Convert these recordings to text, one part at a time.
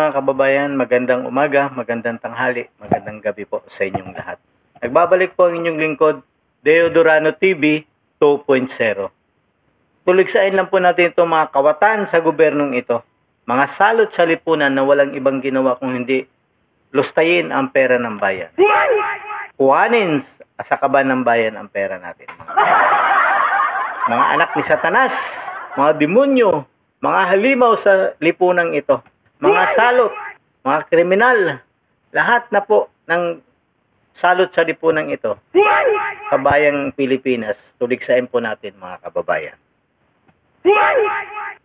Mga kababayan, magandang umaga, magandang tanghali, magandang gabi po sa inyong lahat. Nagbabalik po ang inyong lingkod, Deodorano TV 2.0. Tuligsain lang po natin itong mga kawatan sa gobyernong ito. Mga salot sa lipunan na walang ibang ginawa kung hindi lustayin ang pera ng bayan. Kuhanin sa kaban ng bayan ang pera natin. Mga anak ni Satanas, mga demonyo, mga halimaw sa lipunang ito. Mga salot, mga kriminal, lahat na po ng salot sa lipunan ito, kabayang Pilipinas, tuligsain po natin mga kababayan.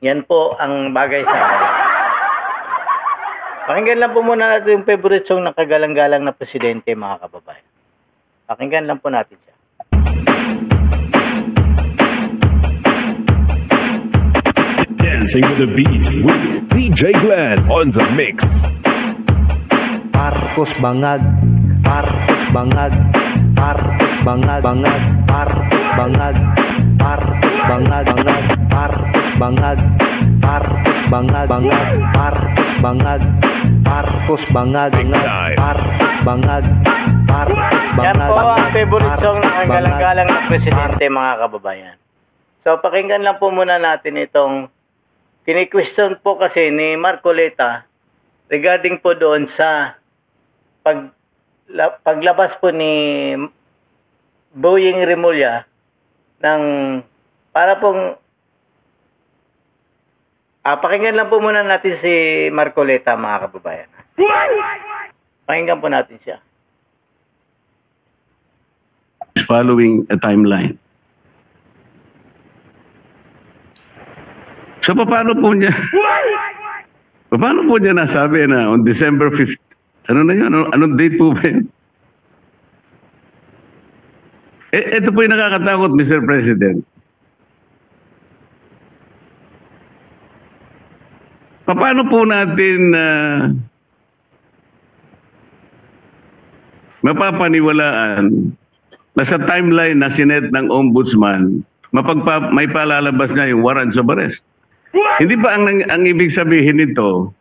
Yan po ang bagay sa akin. Pakinggan lang po muna natin yung favorite song ng kagalang-galang na presidente mga kababayan. Pakinggan lang po natin siya. Dancing with the beat with DJ Glenn on the mix. Marcos bangag, Marcos bangag, Marcos bangag, bangag, Marcos bangag, Marcos bangag, bangag, Marcos bangag, Marcos bangag, bangag, Marcos bangag, Marcos bangag, bangag, Marcos bangag, Marcos bangag. Yan po ang favorite song ng kagalang-galang na presidente mga kababayan. So pakinggan lang po muna natin itong kini-question po kasi ni Marcoleta regarding po doon sa paglabas po ni Boying Rimulya ng para pong pakinggan lang po muna natin si Marcoleta mga kababayan. Pakinggan po natin siya. Following a timeline. So paano po niya nasabi na on December 5th? Ano na yun? Anong date po ba yun? Ito po yung nakakatakot, Mr. President. Paano po natin mapapaniwalaan na sa timeline na sinet ng Ombudsman, may palalabas niya yung warrants of arrest? Hindi ba ang ibig sabihin nito,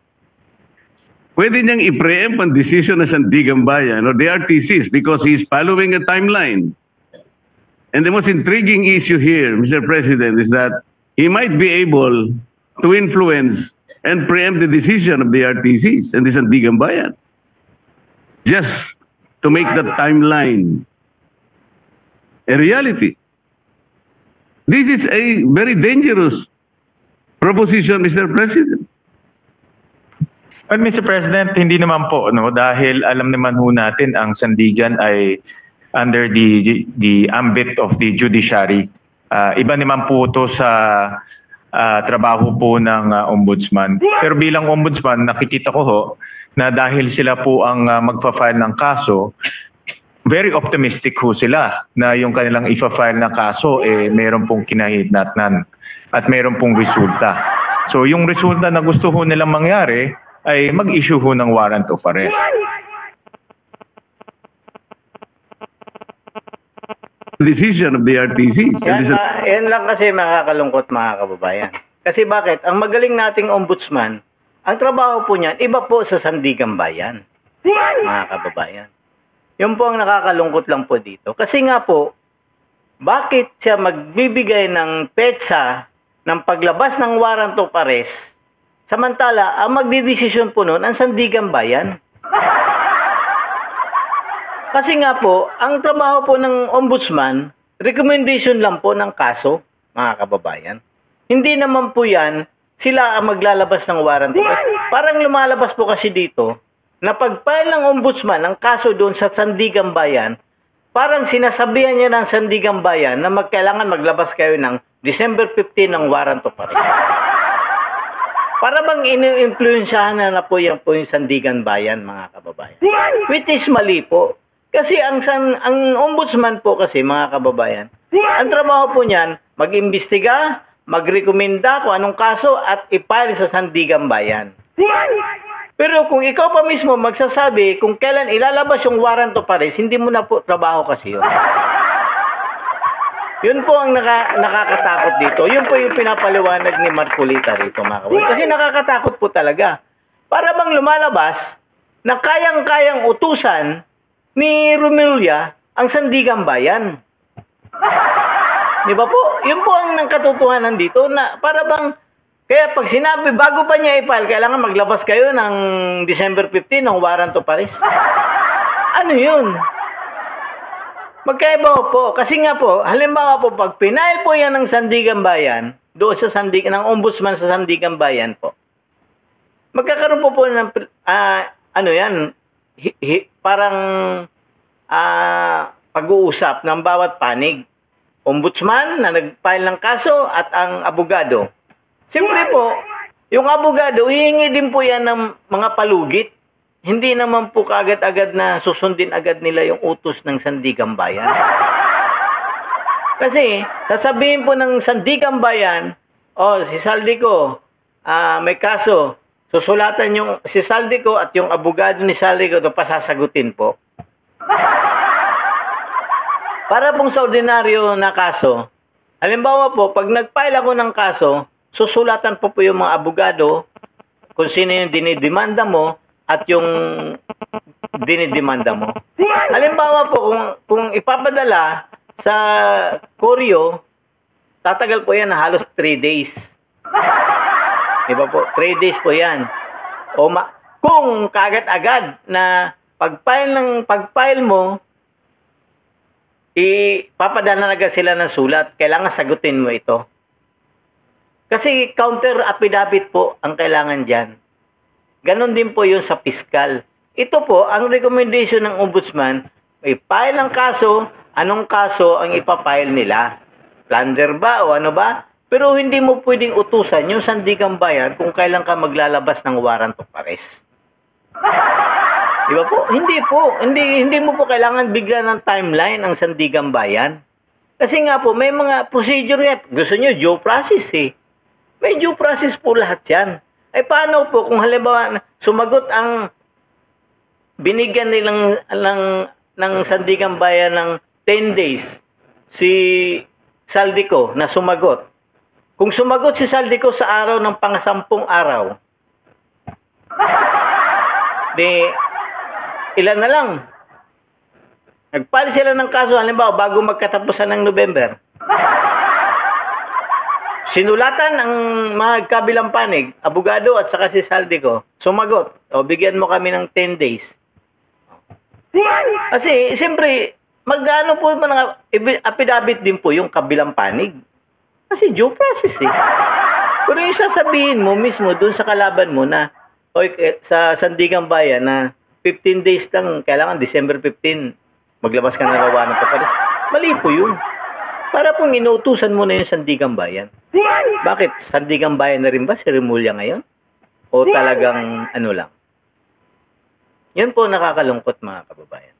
pwede niyang i-preempt ang decision ng Sandigan Bayan or the RTCs because he's following a timeline. And the most intriguing issue here, Mr. President, is that he might be able to influence and preempt the decision of the RTCs and the Sandigan Bayan just to make that timeline a reality. This is a very dangerous proposition, Mr. President. Well, Mr. President, hindi naman po, no, dahil alam naman ho natin ang Sandigan ay under the ambit of the judiciary. Iba naman po ito sa trabaho po ng ombudsman. Pero bilang ombudsman, nakikita ko ho na dahil sila po ang magpa-file ng kaso, very optimistic ho sila na yung kanilang ipa-file na kaso meron pong kinahihitnatnan at meron pong resulta. So yung resulta na gusto ho nilang mangyari ay mag-issue ho ng warrant of arrest. Decision of the RTC. Yan lang kasi makakalungkot mga kababayan. Kasi bakit? Ang magaling nating ombudsman, ang trabaho po niyan, iba po sa Sandigan Bayan. Mga kababayan. Yun po ang nakakalungkot lang po dito. Kasi nga po, bakit siya magbibigay ng petsa ng paglabas ng warrant of arrest, samantala, ang magdidesisyon po noon ang Sandigan Bayan. Kasi nga po, ang trabaho po ng ombudsman, recommendation lang po ng kaso, mga kababayan. Hindi naman po yan, sila ang maglalabas ng warrant of arrest. Parang lumalabas po kasi dito, na pag-file ng ombudsman ng kaso doon sa Sandigan Bayan, parang sinasabihan niya ng Sandigan Bayan na kailangan maglabas kayo ng December 15 ng warrant of arrest. Para bang ini-influensyahan na po yung Sandigan Bayan, mga kababayan. Which is mali po. Kasi ang ombudsman po kasi, mga kababayan, ang trabaho po niyan, mag-imbestiga, mag-rekomenda kung anong kaso at i-file sa Sandigan Bayan. Pero kung ikaw pa mismo magsasabi kung kailan ilalabas yung warrant of arrest, hindi mo na po trabaho kasi yun. Yun po ang nakakatakot dito. Yun po yung pinapaliwanag ni Marcoleta rito, mga kababayan. Kasi nakakatakot po talaga. para bang lumalabas na kayang-kayang utusan ni Remulla ang Sandigan Bayan. Di ba po? Yun po ang katotohanan dito na para bang, kaya pag sinabi, bago pa niya i-file, kailangan maglabas kayo ng December 15 ng warrant of arrest. Ano yun? Magkaiba po. Kasi nga po, halimbawa po, pag pinail po yan ng Sandigan Bayan, doon sa ng ombudsman sa Sandigan Bayan po, magkakaroon po ng, ano yan, parang pag-uusap ng bawat panig. Ombudsman na nag-file ng kaso at ang abogado. Siyempre po, yung abogado, hihingi din po yan ng mga palugit. Hindi naman po kaagad-agad na susundin agad nila yung utos ng Sandigan Bayan. Kasi, sasabihin po ng Sandigan Bayan, si Saldico, may kaso, susulatan yung si Saldico at yung abogado ni Saldico ito pasasagutin po. Para pong sa ordinaryo na kaso, halimbawa po, pag nag-file ako ng kaso, susulatan po yung mga abogado kung sino yung dinidemanda mo at yung dinidemanda mo. Halimbawa po, kung ipapadala sa Koryo, tatagal po yan na halos 3 days. Diba po? 3 days po yan. Kung kaagad-agad na pag-file mo, ipapadala na agad sila ng sulat. Kailangan sagutin mo ito. Kasi counter affidavit po ang kailangan dyan. Ganon din po yun sa piskal. Ito po, ang recommendation ng ombudsman, i-file ang kaso, anong kaso ang ipafile nila? Plunder ba o ano ba? Pero hindi mo pwedeng utusan yung Sandigan Bayan kung kailan ka maglalabas ng warrant of arrest. Di ba po? Hindi po. Hindi mo po kailangan bigla ng timeline ang Sandigan Bayan. Kasi nga po, may mga procedure yan. Gusto nyo, due process eh. May due process po lahat yan. Ay paano po kung halimbawa sumagot ang binigyan nilang ng Sandigan Bayan ng 10 days si Saldico na sumagot. Kung sumagot si Saldico sa araw ng pang-10 araw, ilan na lang. Nagpali sila ng kaso, halimbawa, bago magkatapusan ng November. Sinulatan ang mga kabilang panig, abogado at saka si Saldico, sumagot. Bigyan mo kami ng 10 days. Kasi, siyempre, magkano po mga affidavit din po yung kabilang panig. Kasi due process eh. Pero yung sasabihin mo mismo dun sa kalaban mo na, sa Sandigan Bayan na 15 days lang, kailangan December 15, maglabas ka na rawa ng papalis. Mali po yun. Para pong inuutusan mo na yung Sandigan Bayan. Bakit? Sandigan Bayan na rin ba si Remulla ngayon? O talagang ano lang? Yan po nakakalungkot mga kababayan.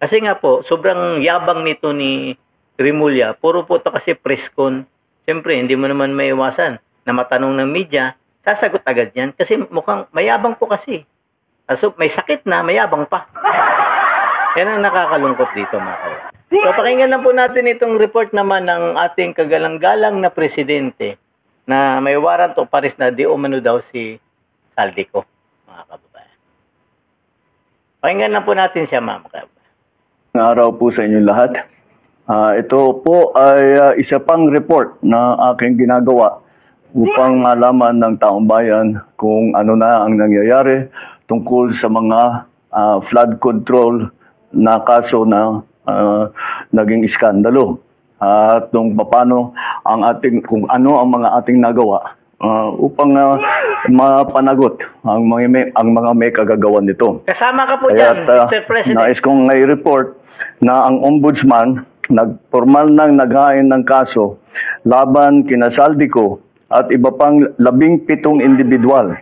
Kasi nga po, sobrang yabang nito ni Remulla. Puro po ito kasi press con. Siyempre, hindi mo naman maiwasan na matanong ng media, sasagot agad yan. Kasi mukhang mayabang po kasi. So, may sakit na, mayabang pa. Yan ang nakakalungkot dito, mga kababayan. So, pakinggan lang po natin itong report naman ng ating kagalang-galang na presidente na may warrant of arrest na di umano daw si Saldico, mga kababayan. Pakinggan lang po natin siya, mga kababayan. Araw po sa inyo lahat. Ito po ay isa pang report na aking ginagawa upang malaman ng taong bayan kung ano na ang nangyayari tungkol sa mga flood control na kaso na naging iskandalo at kung paano kung ano ang mga ating nagawa upang mapanagot ang mga may kagagawan nito. Kasama ka po dyan, Mr. President. Nais kong i-report na ang ombudsman formal nang naghain ng kaso laban kina Saldico at iba pang 17 individual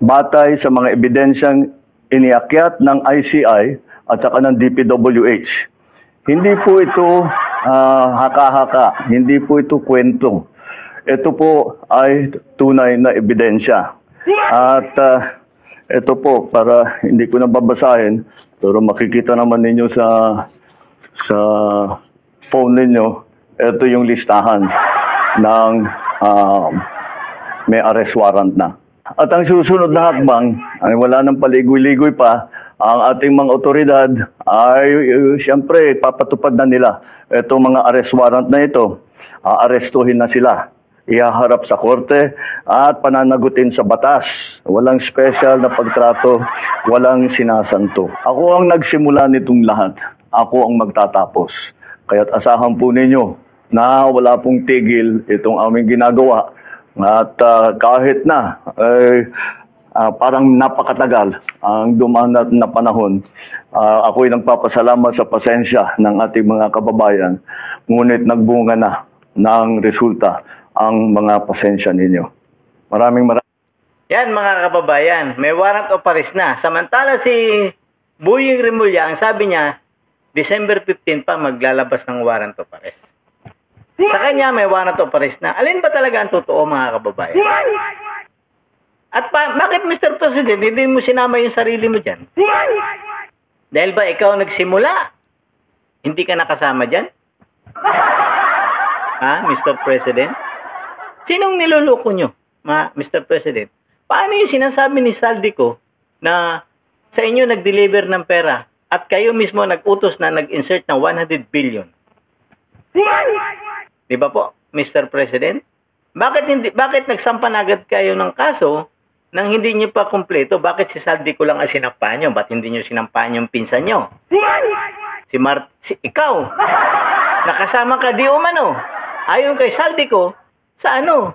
batay sa mga ebidensyang iniakyat ng ICI at saka ng DPWH. Hindi po ito haka-haka, hindi po ito kwento. Ito po ay tunay na ebidensya. At ito po, para hindi ko na babasahin, pero makikita naman ninyo sa phone ninyo, ito yung listahan ng may arrest warrant na. At ang susunod na hakbang, ay wala nang paligoy-ligoy pa, ang ating mga otoridad ay siyempre papatupad na nila itong mga arrest warrant na ito. Aarestuhin na sila, ihaharap sa korte at pananagutin sa batas. Walang special na pagtrato, walang sinasanto. Ako ang nagsimula nitong lahat. Ako ang magtatapos. Kaya't asahan po ninyo na wala pong tigil itong aming ginagawa. At kahit na parang napakatagal ang dumaan na panahon, ako'y nagpapasalamat sa pasensya ng ating mga kababayan. Ngunit nagbunga na ng resulta ang mga pasensya ninyo. Maraming Yan mga kababayan, may warrant of arrest na. Samantala si Boying Remulla, ang sabi niya, December 15 pa maglalabas ng warrant of arrest. Sa kanya may warrant of arrest na. Alin ba talaga ang totoo mga kababayan? At bakit Mr. President, hindi mo sinama yung sarili mo dyan? Dahil ba ikaw nagsimula? Hindi ka nakasama dyan? Ha, Mr. President? Sinong niloloko nyo, Mr. President? Paano yung sinasabi ni Saldico na sa inyo nag-deliver ng pera at kayo mismo nag-utos na nag-insert ng 100 billion? Di ba po, Mr. President? Bakit nagsampan agad kayo ng kaso nang hindi nyo pa kumpleto? Bakit si Saldico lang ang sinampahan nyo? Ba't hindi nyo sinampahan yung pinsan nyo? Ikaw, nakasama ka di umano. Ayon kay Saldico, sa ano?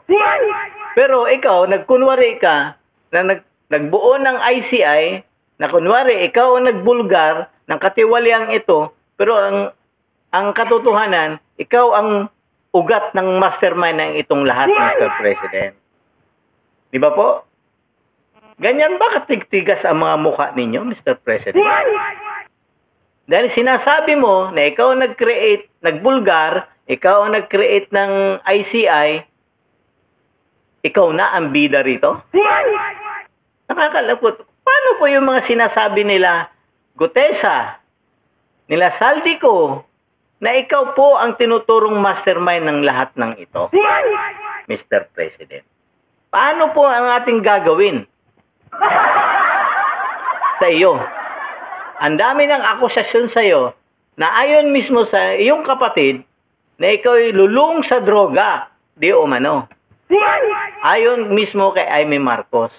Pero ikaw, nagkunwari ka na nagbuo ng ICI, na kunwari, ikaw ang nagbulgar ng katiwaliang ito, pero ang katotohanan, ikaw ang ugat ng mastermind ng itong lahat, Mr. President. Di ba po? Ganyan ba katigtigas ang mga mukha ninyo, Mr. President? Dahil sinasabi mo na ikaw ang nag-create, nagbulgar, ikaw ang nag-create ng ICI, ikaw na ang bida rito? Nakakalapot. Paano po yung mga sinasabi nila, Gutesa, nila Saldico, na ikaw po ang tinuturong mastermind ng lahat ng ito, Mr. President? Paano po ang ating gagawin sa iyo? Ang dami ng akusasyon sa iyo na ayon mismo sa iyong kapatid na ikaw ay lulung sa droga, di umano. Ayon mismo kay Amy Marcos.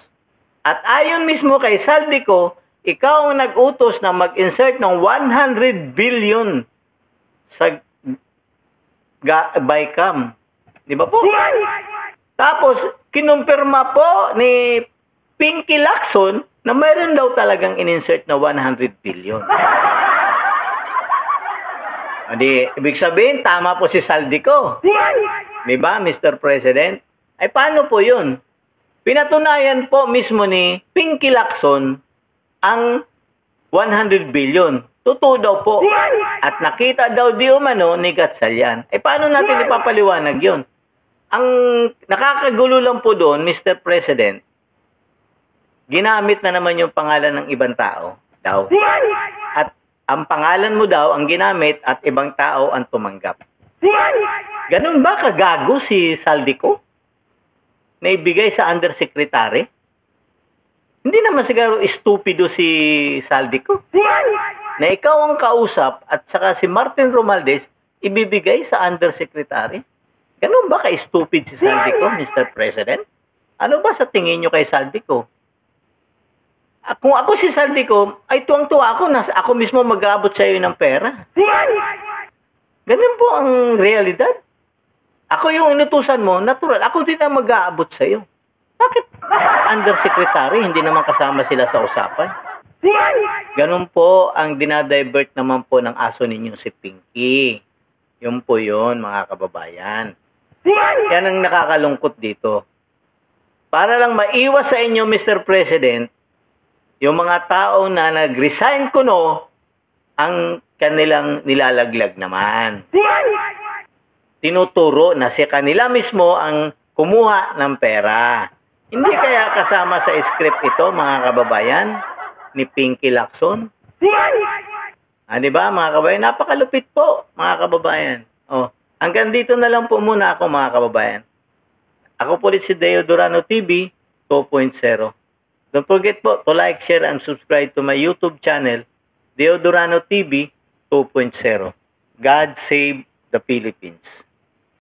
At ayon mismo kay Saldico, ikaw ang nag-utos na mag-insert ng 100 billion sa BICAM. Di ba po? Tapos, kinumpirma po ni Pinky Lacson na mayroon daw talagang in-insert na 100 billion. Di, ibig sabihin, tama po si Saldico. Di ba, Mr. President? Ay, paano po yun? Pinatunayan po mismo ni Pinky Lacson ang 100 billion. Totoo daw po. At nakita daw di umano ni Gatchalian. Ay, paano natin ipapaliwanag yun? Ang nakakagulo lang po doon, Mr. President, ginamit na naman yung pangalan ng ibang tao daw. At ang pangalan mo daw ang ginamit at ibang tao ang tumanggap. Ganun ba kagago si Saldico? Na ibigay sa undersecretary? Hindi naman siguro stupido si Saldico. Na ikaw ang kausap at saka si Martin Romualdez ibibigay sa undersecretary? Ganun ba ka-stupid si Saldico, Mr. President? Ano ba sa tingin nyo kay Saldico? Kung ako si Saldico, ay tuwang-tuwa ako na ako mismo mag-aabot sa iyo ng pera. Ganun po ang realidad. Ako yung inutusan mo, natural. Ako din ang mag-aabot sa iyo. Bakit undersecretary, hindi naman kasama sila sa usapan? Ganun po ang dinadivert naman po ng aso ninyo si Pinky. Yun po yun, mga kababayan. Yan ang nakakalungkot dito. Para lang maiwas sa inyo, Mr. President, yung mga tao na nag-resign kuno, ang kanilang nilalaglag naman. Tinuturo na si kanila mismo ang kumuha ng pera. Hindi kaya kasama sa script ito, mga kababayan, ni Pinky Lacson? Di ba, mga kababayan? Napakalupit po, mga kababayan. Hanggang dito na lang po muna ako, mga kababayan. Ako po ulit si Deo Durano TV. 2.0. Don't forget po to like, share, and subscribe to my YouTube channel, Deodorano TV 2.0. God save the Philippines.